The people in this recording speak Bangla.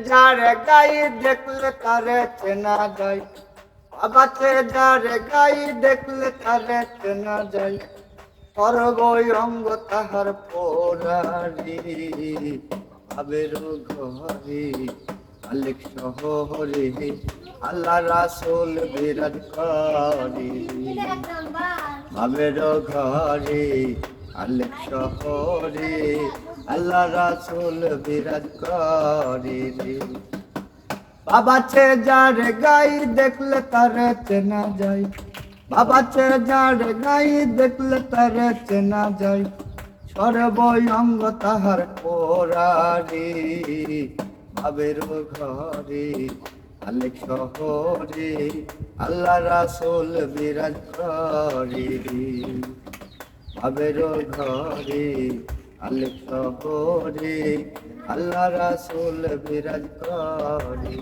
যারে গাই দেখলে তারে চেনা যায়, বাবাতে যারে গাই দেখলে তারে চেনা যায়, সর্বই অঙ্গ তাহার পোড়ারি, ভাবের ঘরে মালিক শহরে আল্লাহ রাসূল বিরাজ করে, ভাবের ঘরে মালিক শহরে আল্লাহ রাসূল বিরাজ করে। বাবাতে যারে গাই দেখলে তারে চেনা যায়, বাবাতে যারে গাই দেখলে তারে চেনা যায়, সর্বই অঙ্গ তাহার পোড়ারে, ভাবের ঘরে মালিক শহরে আল্লাহ রাসূল বিরাজ করে, ভাবের ঘরে মালিক শহরে আল্লাহ রাসূল বিরাজ করে।